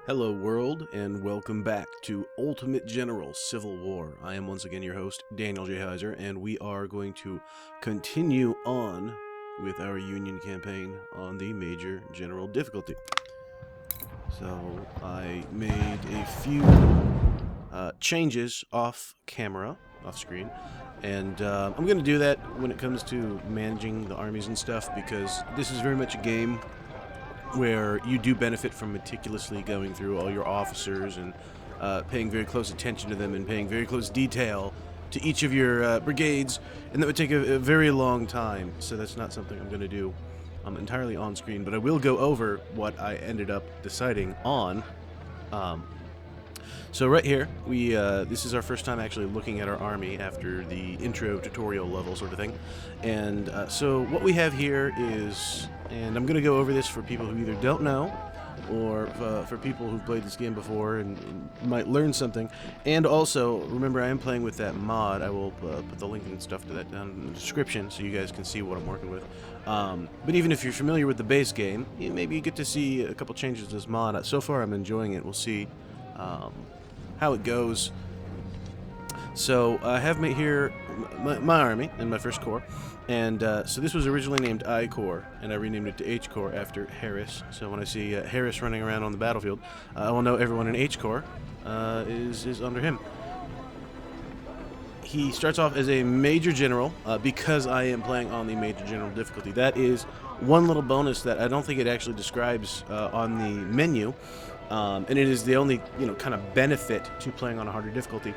Hello world, and welcome back to Ultimate General Civil War. I am once again your host, Daniel J. Heiser, and we are going to continue on with our Union campaign on the Major General difficulty. So, I made a few changes off camera, off screen, and I'm going to do that when it comes to managing the armies and stuff, because this is very much a game where you do benefit from meticulously going through all your officers and paying very close attention to them and paying very close detail to each of your brigades, and that would take a very long time, so that's not something I'm going to do entirely on screen, but I will go over what I ended up deciding on. So right here, this is our first time actually looking at our army after the intro tutorial level sort of thing, and so what we have here is, and I'm going to go over this for people who either don't know, or for people who've played this game before and might learn something. And also, remember, I am playing with that mod. I will put the link and stuff to that down in the description so you guys can see what I'm working with. But even if you're familiar with the base game, maybe you get to see a couple changes to this mod. So far, I'm enjoying it. We'll see how it goes. So I have here my army in my first corps. And so this was originally named I Corps, and I renamed it to H Corps after Harris. So when I see Harris running around on the battlefield, I will know everyone in H Corps is under him. He starts off as a Major General because I am playing on the Major General difficulty. That is one little bonus that I don't think it actually describes on the menu, and it is the only kind of benefit to playing on a harder difficulty.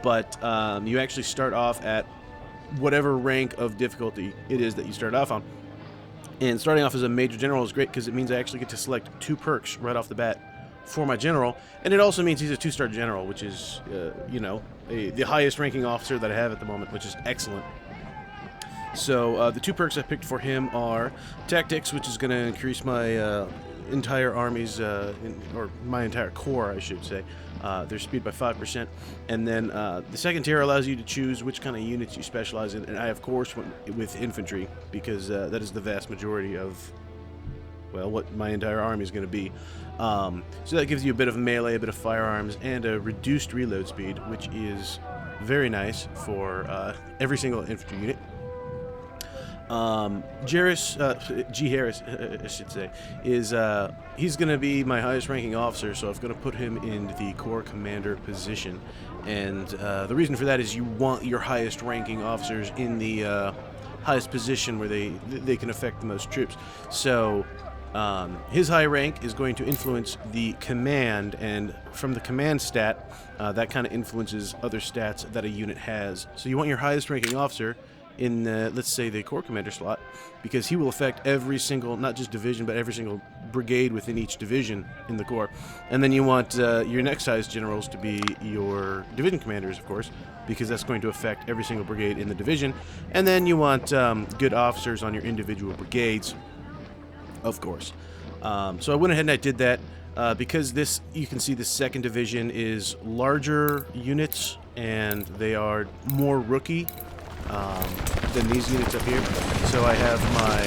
But you actually start off at whatever rank of difficulty it is that you start off on. And starting off as a Major General is great because it means I actually get to select 2 perks right off the bat for my general, and it also means he's a 2-star general, which is, the highest ranking officer that I have at the moment, which is excellent. So the 2 perks I picked for him are Tactics, which is going to increase my entire army's, or my entire corps, I should say, their speed by 5%, and then the second tier allows you to choose which kind of units you specialize in, and I of course went with infantry because that is the vast majority of, well, what my entire army is going to be. So that gives you a bit of melee, a bit of firearms, and a reduced reload speed, which is very nice for every single infantry unit. G. Harris, I should say, is he's going to be my highest ranking officer, so I'm going to put him in the Corps Commander position. And the reason for that is you want your highest ranking officers in the highest position where they can affect the most troops. So his high rank is going to influence the command, and from the command stat, that kind of influences other stats that a unit has. So you want your highest ranking officer in, let's say, the Corps Commander slot, because he will affect every single, not just division, but every single brigade within each division in the Corps. And then you want your next highest generals to be your division commanders, of course, because that's going to affect every single brigade in the division. And then you want good officers on your individual brigades, of course. So I went ahead and I did that because this, you can see the 2nd Division is larger units, and they are more rookie than these units up here. So I have my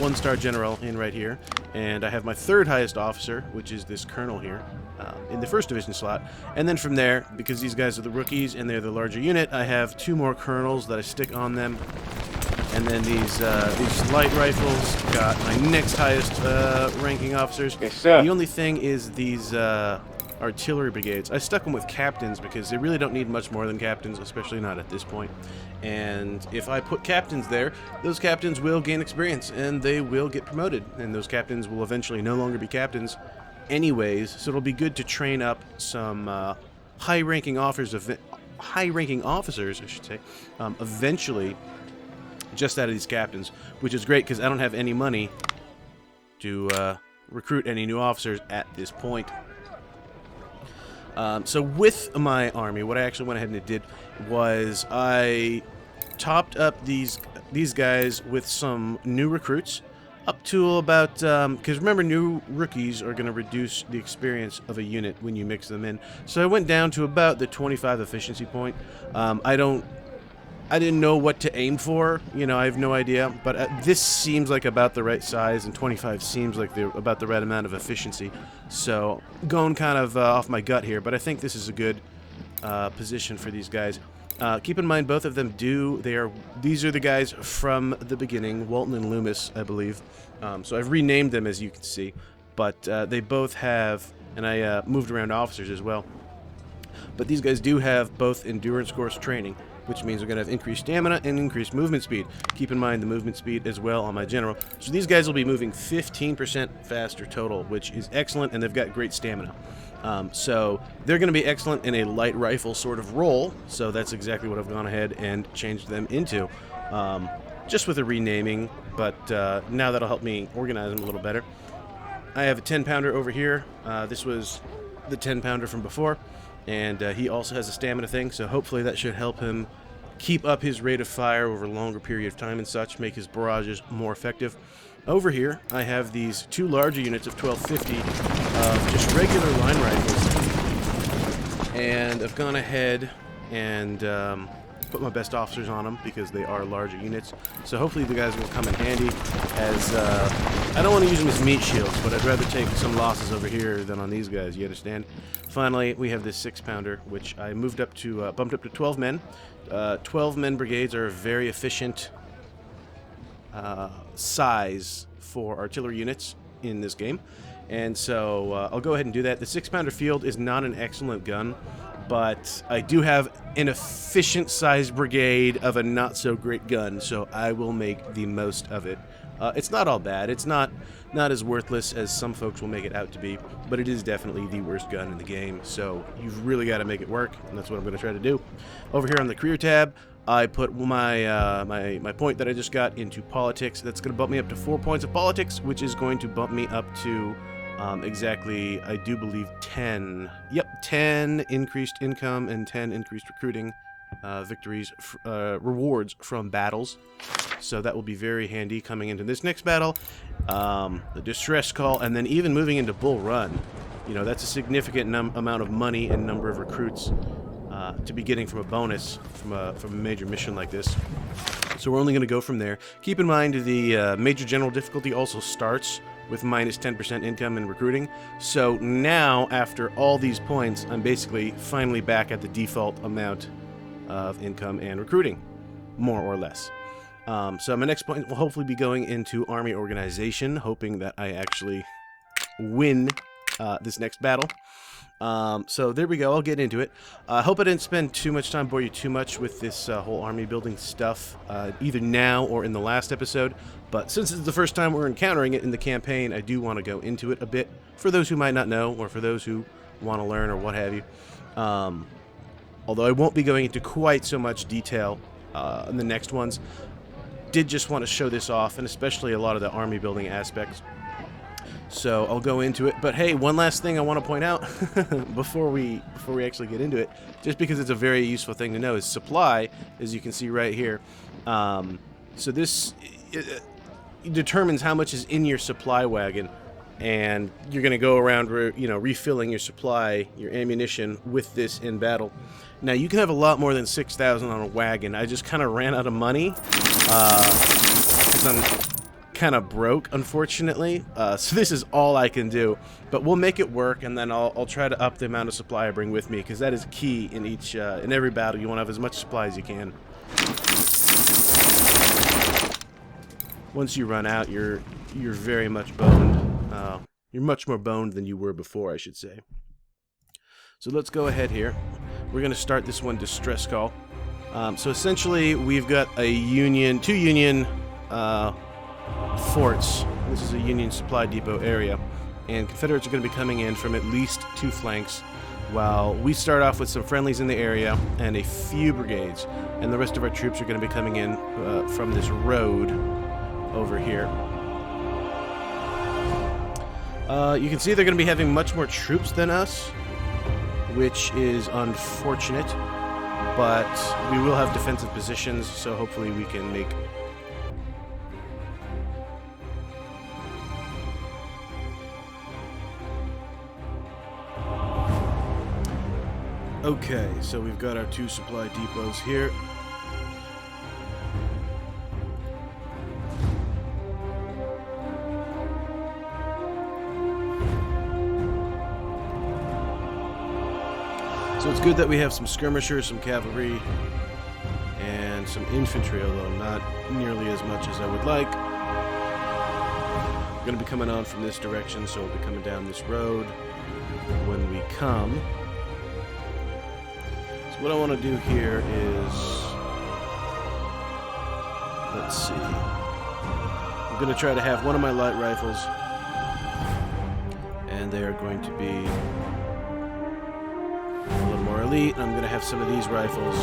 1-star general in right here, and I have my 3rd highest officer, which is this colonel here, in the 1st division slot. And then from there, because these guys are the rookies and they're the larger unit, I have 2 more colonels that I stick on them. And then these light rifles got my next highest ranking officers. Yes, sir. The only thing is these artillery brigades. I stuck them with captains because they really don't need much more than captains, especially not at this point. And if I put captains there, those captains will gain experience and they will get promoted. And those captains will eventually no longer be captains anyways. So it'll be good to train up some high-ranking officers, I should say, eventually, just out of these captains, which is great because I don't have any money to recruit any new officers at this point. So with my army, what I actually went ahead and did was I topped up these guys with some new recruits up to about, because remember, new rookies are going to reduce the experience of a unit when you mix them in. So I went down to about the 25 efficiency point. I don't I didn't know what to aim for. You know, I have no idea. But this seems like about the right size, and 25 seems like about the right amount of efficiency. So going kind of off my gut here, but I think this is a good position for these guys. Keep in mind, both of them these are the guys from the beginning, Walton and Loomis, I believe. So I've renamed them, as you can see. But they both have, and I moved around officers as well. But these guys do have both endurance course training, which means they're going to have increased stamina and increased movement speed. Keep in mind the movement speed as well on my general. So these guys will be moving 15% faster total, which is excellent, and they've got great stamina. So they're going to be excellent in a light rifle sort of role, so that's exactly what I've gone ahead and changed them into. Just with a renaming, but now that'll help me organize them a little better. I have a 10-pounder over here. This was the 10-pounder from before. And he also has a stamina thing, so hopefully that should help him keep up his rate of fire over a longer period of time and such, make his barrages more effective. Over here, I have these two larger units of 1250 of just regular line rifles. And I've gone ahead and put my best officers on them because they are larger units. So hopefully the guys will come in handy as, I don't want to use them as meat shields, but I'd rather take some losses over here than on these guys, you understand? Finally, we have this 6-pounder, which I moved up to, bumped up to 12 men. 12-men brigades are a very efficient size for artillery units in this game. And so I'll go ahead and do that. The 6-pounder field is not an excellent gun, but I do have an efficient sized brigade of a not so great gun, so I will make the most of it. It's not all bad. It's not as worthless as some folks will make it out to be, but it is definitely the worst gun in the game, so you've really got to make it work, and that's what I'm going to try to do. Over here on the career tab, I put my my point that I just got into politics. That's going to bump me up to 4 points of politics, which is going to bump me up to exactly, I do believe, 10. Yep, 10 increased income and 10 increased recruiting victories, rewards from battles. So that will be very handy coming into this next battle. The distress call, and then even moving into Bull Run. You know, that's a significant amount of money and number of recruits to be getting from a bonus from a major mission like this. So we're only going to go from there. Keep in mind the major general difficulty also starts with minus 10% income and recruiting. So now, after all these points, I'm basically finally back at the default amount of income and recruiting, more or less. So my next point will hopefully be going into army organization, hoping that I actually win this next battle. So there we go, I'll get into it. I hope I didn't spend too much time, bore you too much with this whole army building stuff, either now or in the last episode. But since it's the first time we're encountering it in the campaign, I do want to go into it a bit, for those who might not know, or for those who want to learn, or what have you. Although I won't be going into quite so much detail in the next ones. Did just want to show this off, and especially a lot of the army building aspects. So I'll go into it. But hey, one last thing I want to point out before we actually get into it, just because it's a very useful thing to know, is supply, as you can see right here. So this determines how much is in your supply wagon, and you're going to go around, refilling your supply, your ammunition with this in battle. Now you can have a lot more than 6,000 on a wagon. I just kind of ran out of money because I'm kind of broke, unfortunately. So this is all I can do, but we'll make it work, and then I'll try to up the amount of supply I bring with me, because that is key in every battle. You want to have as much supply as you can. Once you run out, you're very much boned. You're much more boned than you were before, I should say. So let's go ahead here. We're going to start this one distress call. So essentially, we've got two Union forts. This is a Union supply depot area, and Confederates are going to be coming in from at least 2 flanks, while we start off with some friendlies in the area and a few brigades, and the rest of our troops are going to be coming in from this road over here. You can see they're going to be having much more troops than us, which is unfortunate, but we will have defensive positions, so hopefully we can make... Okay, so we've got our 2 supply depots here. So it's good that we have some skirmishers, some cavalry, and some infantry, although not nearly as much as I would like. We're going to be coming on from this direction, so we'll be coming down this road when we come. So what I want to do here is, let's see. I'm going to try to have one of my light rifles, and they are going to be a little more elite. I'm going to have some of these rifles.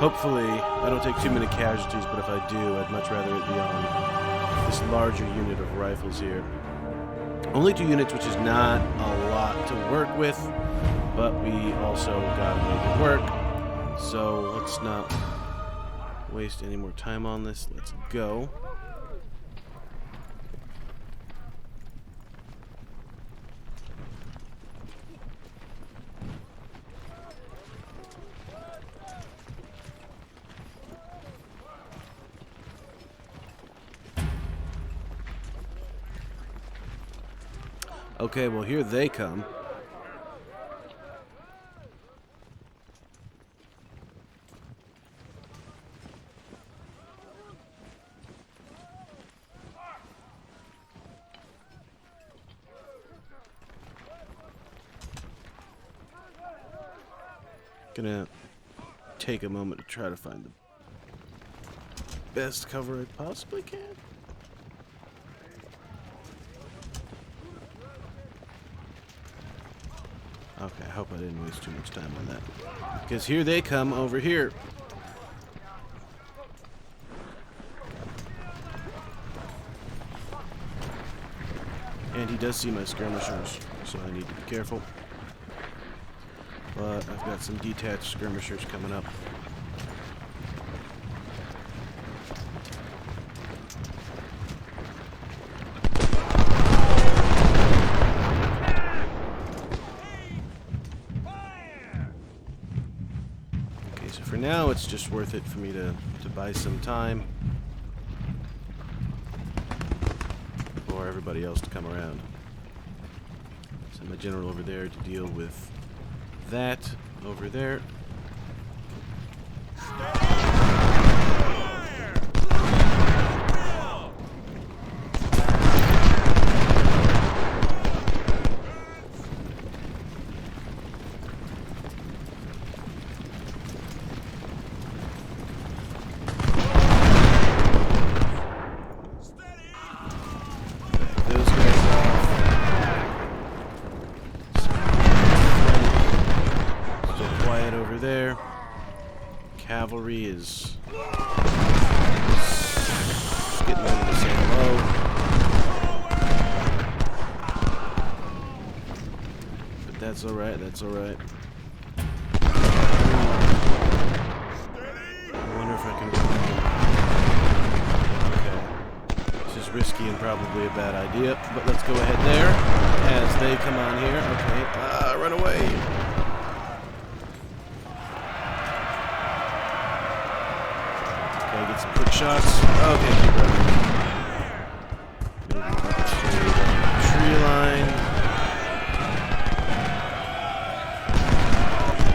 Hopefully, I don't take too many casualties, but if I do, I'd much rather it be on this larger unit of rifles here. Only 2 units, which is not a lot to work with, but we also gotta make it work. So let's not waste any more time on this. Let's go. Okay, well, here they come. Gonna take a moment to try to find the best cover I possibly can. Okay, I hope I didn't waste too much time on that. Because here they come over here. And he does see my skirmishers, so I need to be careful. But I've got some detached skirmishers coming up. For now, it's just worth it for me to buy some time for everybody else to come around. Send my general over there to deal with that over there. There. Cavalry is getting ready to say hello. But that's alright, that's alright. I wonder if I can run. Okay. This is risky and probably a bad idea, but let's go ahead there as they come on here. Okay. Run away. Get some quick shots. Okay, keep running. Maybe up to the tree line.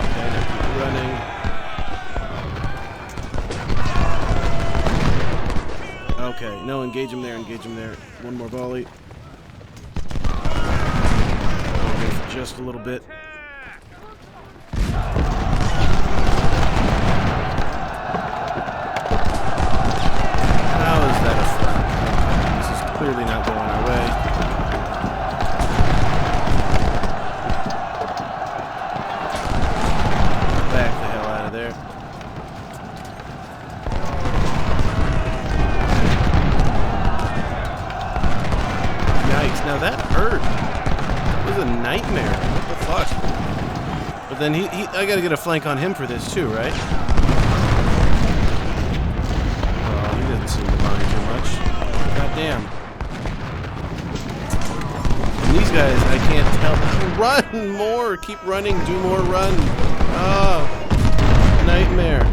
Okay, keep running. Okay, no, engage him there, engage him there. One more volley. Okay, for just a little bit. Clearly not going our way. Back the hell out of there. Yikes, now that hurt. It was a nightmare. What the fuck? But then I gotta get a flank on him for this too, right? Oh, he didn't seem to mind too much. God damn. These guys, I can't tell. Run more! Keep running, do more run. Oh, nightmare.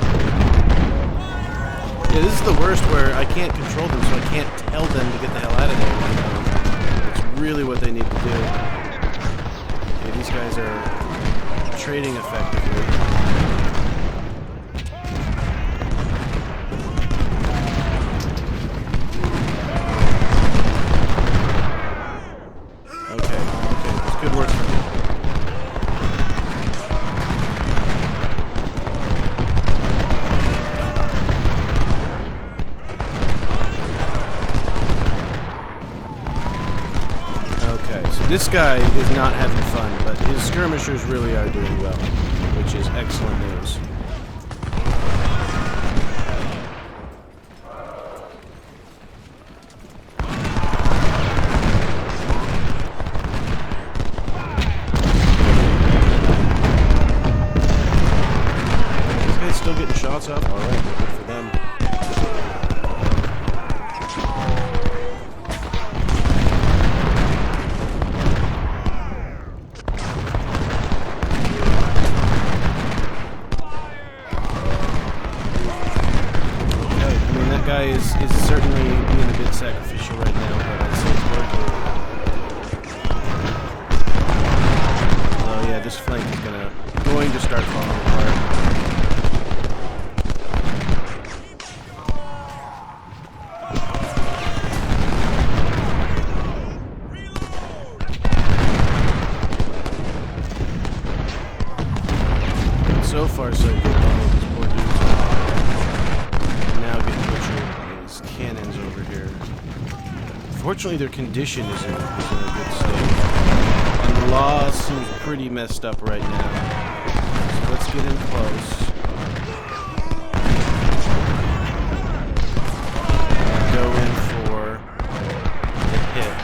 Yeah, this is the worst where I can't control them, so I can't tell them to get the hell out of there. It's really what they need to do. Okay, these guys are penetrating effectively. Okay, that's good work for me. This guy is not having fun, but his skirmishers really are doing well, which is excellent news. These guys still getting shots off? Alright, good for them. Guy is certainly being a bit sacrificial right now, but I'd say it's working. Oh yeah, this flank is going to start falling apart. So far, so good. Oh, these poor dudes are now getting cannons over here. Fortunately, their condition is in a good state. And the law seems pretty messed up right now. So let's get in close. Go in for the hit.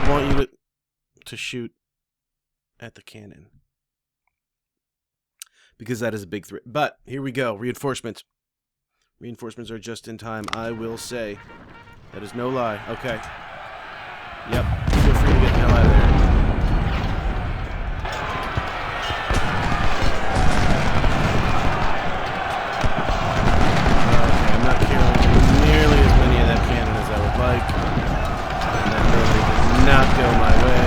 Want you to shoot at the cannon, because that is a big threat. But here we go. Reinforcements. Reinforcements are just in time, I will say. That is no lie. Okay. Yep. Feel free to get the hell out of there. Okay, I'm not killing nearly as many of that cannon as I would like. Not go my way.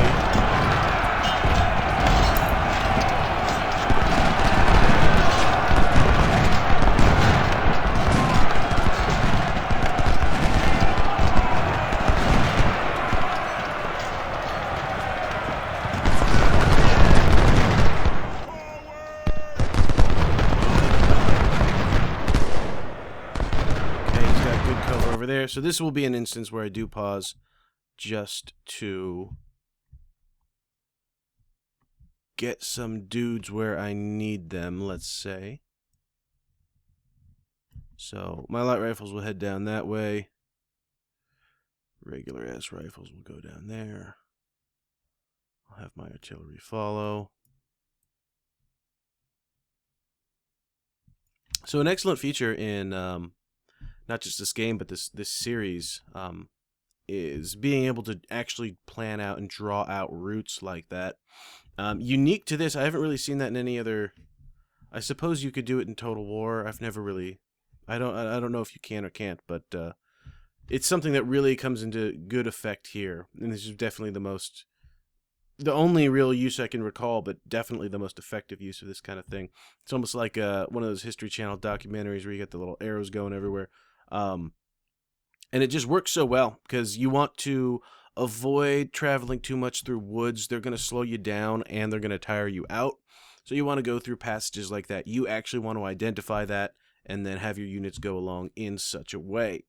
Okay, he's got good cover over there. So this will be an instance where I do pause just to get some dudes where I need them, let's say. So my light rifles will head down that way. Regular ass rifles will go down there. I'll have my artillery follow. So an excellent feature in not just this game, but this series is being able to actually plan out and draw out routes like that. Unique to this, I haven't really seen that in any other. I suppose you could do it in Total War. I've never really. I don't know if you can or can't, but it's something that really comes into good effect here, and this is definitely the only real use I can recall, but definitely the most effective use of this kind of thing. It's almost like one of those History Channel documentaries where you got the little arrows going everywhere, and it just works so well because you want to avoid traveling too much through woods. They're going to slow you down and they're going to tire you out. So you want to go through passages like that. You actually want to identify that and then have your units go along in such a way.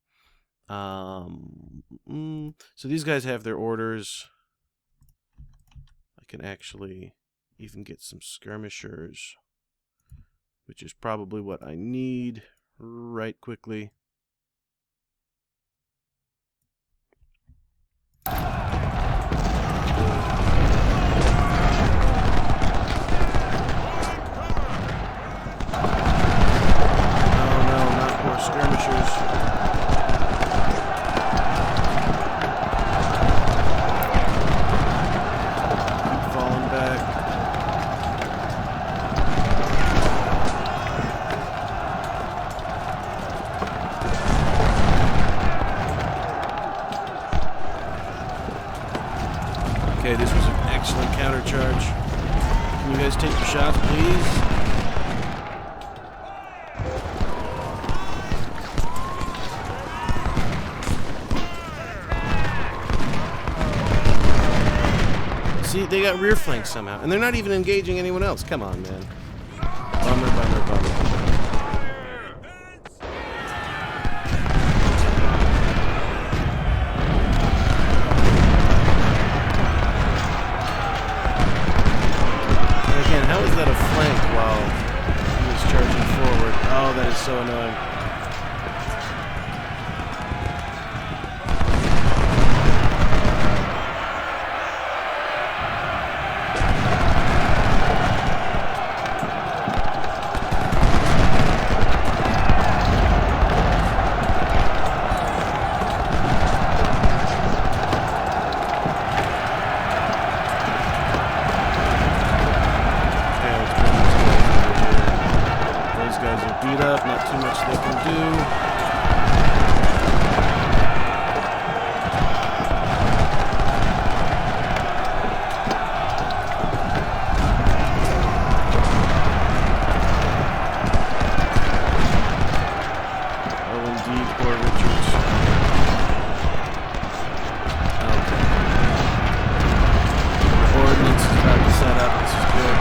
So these guys have their orders. I can actually even get some skirmishers, which is probably what I need right quickly. Skirmishers. Keep falling back. Can you guys take your shots, please? See, they got rear flanked somehow, and they're not even engaging anyone else. Come on, man. Bummer, bummer, bummer. How is that a flank while he was charging forward? Oh, that is so annoying. Beat up, not too much they can do. Oh, indeed, poor Richards. Okay. The ordnance is about to set up. This is good.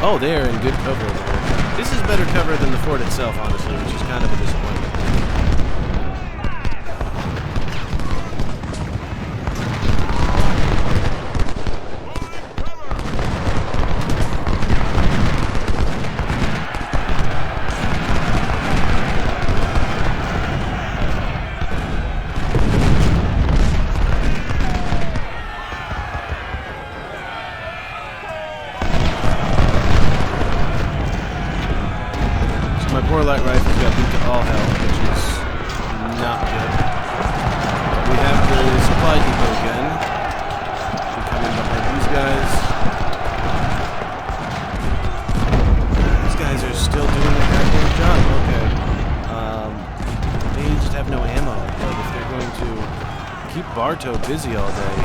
Oh, they are in good cover over here. This is better cover than the fort itself, honestly, which is kind of a disappointment. My poor light rifles got beat to all hell, which is not good. We have the supply depot again. We're coming behind these guys. These guys are still doing their goddamn job. Okay. They just have no ammo, but if they're going to keep Bartow busy all day,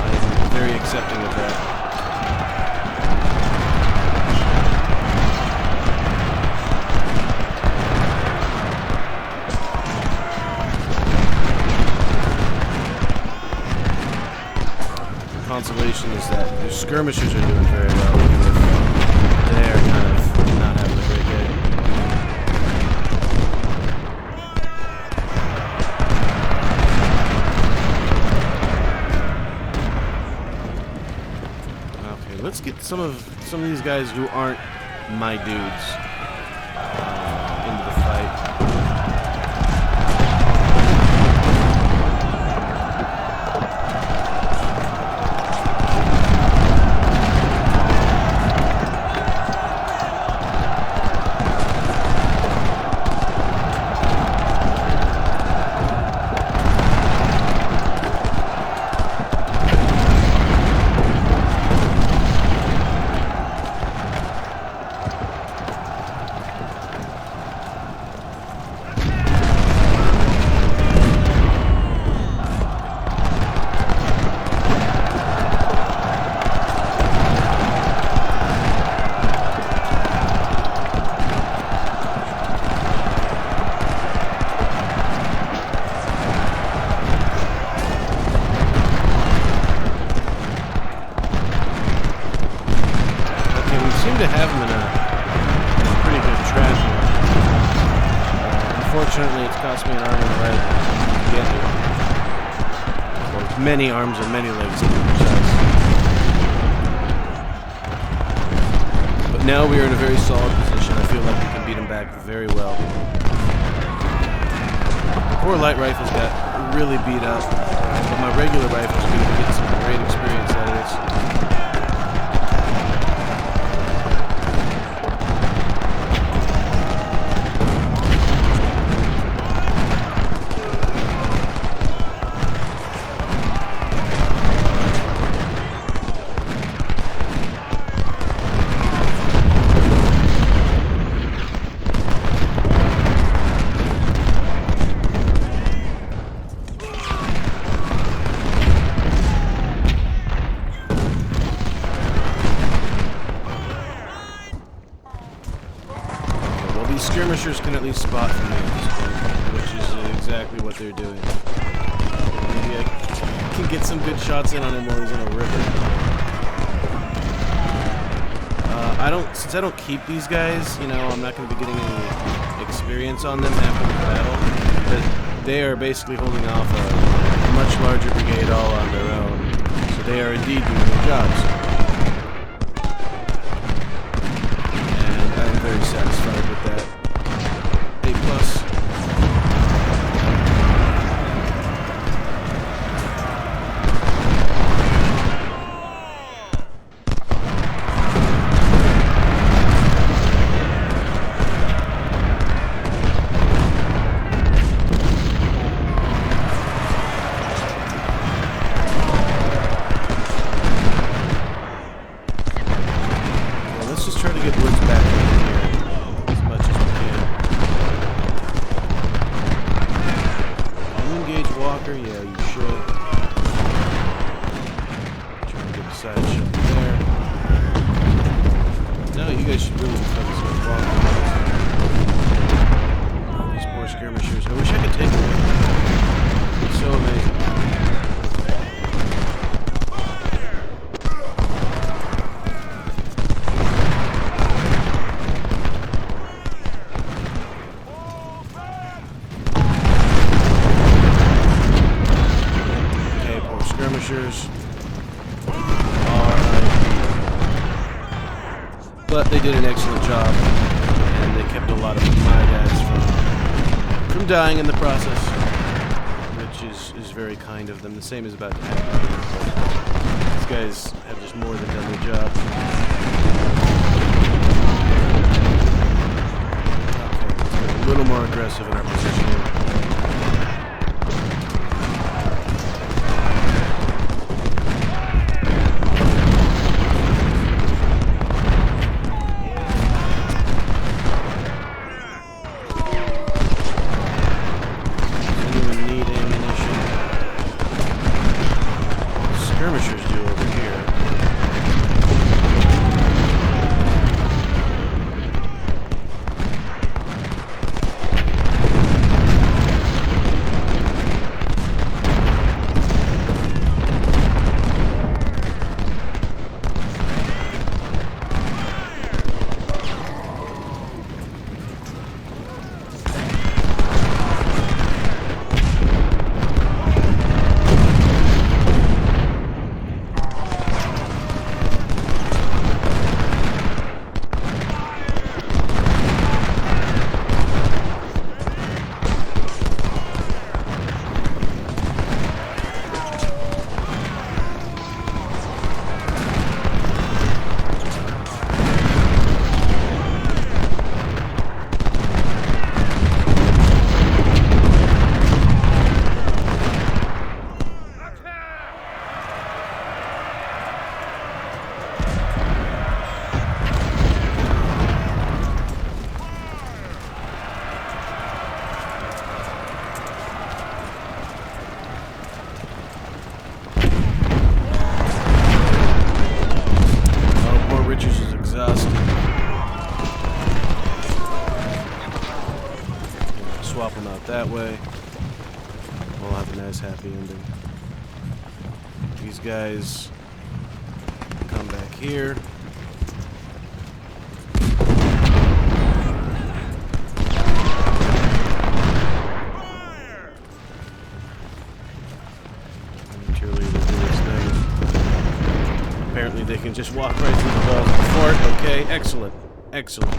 I'm very accepting of that. Consolation is that the skirmishers are doing very well, even if they're kind of not having a great day. Okay, let's get some of these guys who aren't my dudes into the fight. To have him in a pretty good trap here. Unfortunately, it's cost me an arm and a leg to get here. Or many arms and many legs to be precise. But now we are in a very solid position. I feel like we can beat him back very well. The poor light rifles got really beat up, but my regular rifles are going to get some great experience out of this. skirmishers can at least spot from me at this point, which is exactly what they're doing. Maybe I can get some good shots in on him while he's in a river. Since I don't keep these guys, you know, I'm not going to be getting any experience on them after the battle, but they are basically holding off a much larger brigade all on their own, so they are indeed doing their jobs. And I'm very satisfied with that. A+. Try to get Woods back in here as much as we can. You engage Walker? Yeah, you should. Try to get a side shot there. No, you guys should really focus on Walker. These poor skirmishers. I wish I could take them. It's so amazing. But they did an excellent job, and they kept a lot of my guys from dying in the process, which is very kind of them. The same is about to happen. These guys have just more than done their job. Okay, let's get a little more aggressive in our positioning. Skirmishers do over here. Swap them out that way. We'll have a nice happy ending. These guys come back here. Apparently they can just walk right through the walls of the fort. Okay, excellent. Excellent.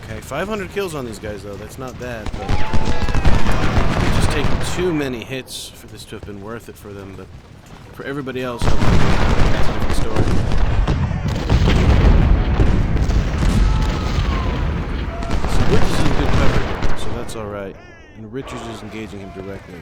Okay, 500 kills on these guys though. That's not bad, but it's just taken too many hits for this to have been worth it for them, but for everybody else, that's a different story. So Woods is in good cover here, so that's alright. And Richards is engaging him directly.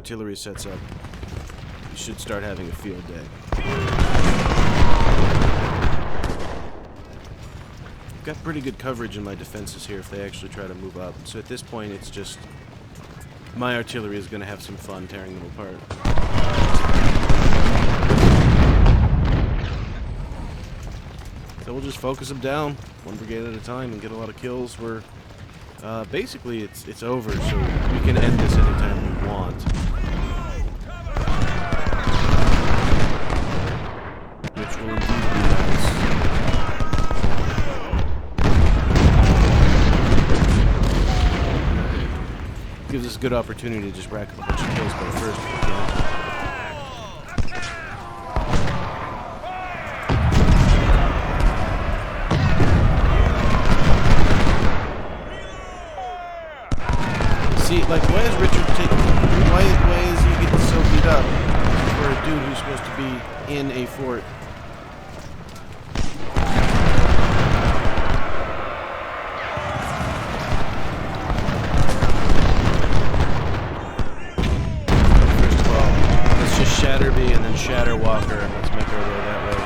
artillery sets up, you should start having a field day. I've got pretty good coverage in my defenses here if they actually try to move up. So at this point, it's just my artillery is going to have some fun tearing them apart. So we'll just focus them down, one brigade at a time, and get a lot of kills. We're basically it's over, so we can end this anytime we want. Which will indeed be nice. Gives us a good opportunity to just rack up a bunch of kills by first if we can. See, like, why is Richard taking... Why is he getting so beat up for a dude who's supposed to be in a fort? First of all, let's just shatter B and then shatter Walker, and let's make our way that way.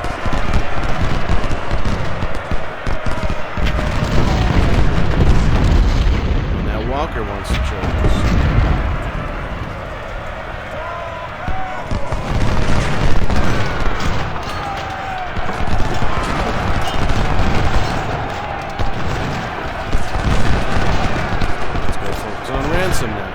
Walker wants to join us. Let's go focus on Ransom now.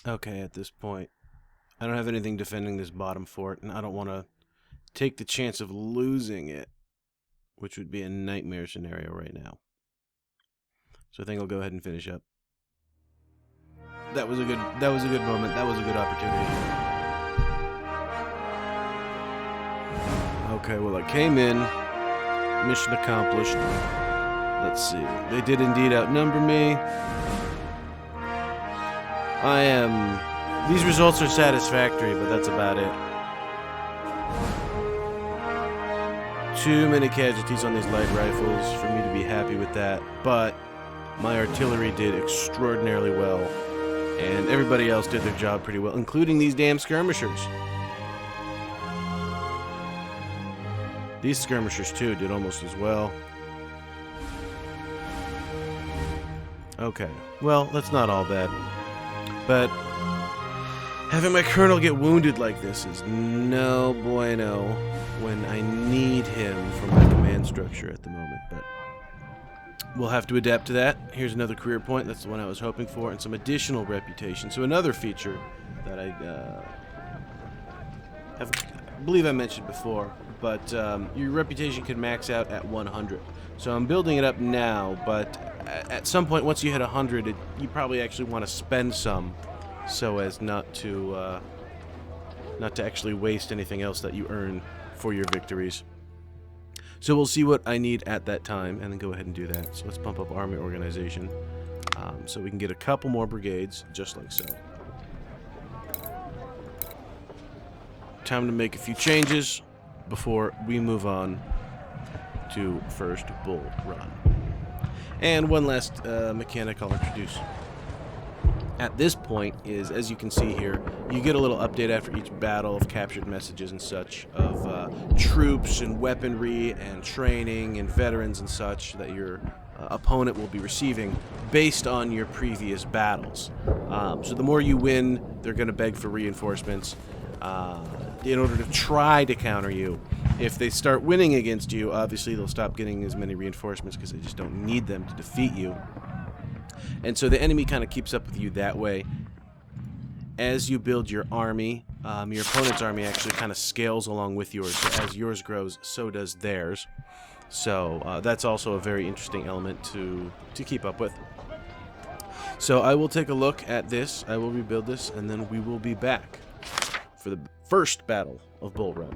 Okay, at this point, I don't have anything defending this bottom fort, and I don't want to take the chance of losing it, which would be a nightmare scenario right now. So I think I'll go ahead and finish up. That was a good moment. That was a good opportunity. Okay, well, I came in, mission accomplished. Let's see. They did indeed outnumber me. These results are satisfactory, but that's about it. Too many casualties on these light rifles for me to be happy with that, but my artillery did extraordinarily well, and everybody else did their job pretty well, including these damn skirmishers. These skirmishers, too, did almost as well. Okay, well, that's not all bad. But having my colonel get wounded like this is no bueno when I need him for my command structure at the moment. But we'll have to adapt to that. Here's another career point. That's the one I was hoping for. And some additional reputation. So another feature that I believe I mentioned before. But your reputation can max out at 100. So I'm building it up now, but at some point, once you hit 100, you probably actually want to spend some, so as not to actually waste anything else that you earn for your victories. So we'll see what I need at that time, and then go ahead and do that. So let's pump up army organization, so we can get a couple more brigades, just like so. Time to make a few changes before we move on to first Bull Run. And one last mechanic I'll introduce. at this point is, as you can see here, you get a little update after each battle of captured messages and such of troops and weaponry and training and veterans and such that your opponent will be receiving based on your previous battles. So the more you win, they're going to beg for reinforcements in order to try to counter you. If they start winning against you, obviously they'll stop getting as many reinforcements because they just don't need them to defeat you. And so the enemy kind of keeps up with you that way. As you build your army, your opponent's army actually kind of scales along with yours. So as yours grows, so does theirs. So that's also a very interesting element to keep up with. So I will take a look at this, I will rebuild this, and then we will be back for the first battle of Bull Run.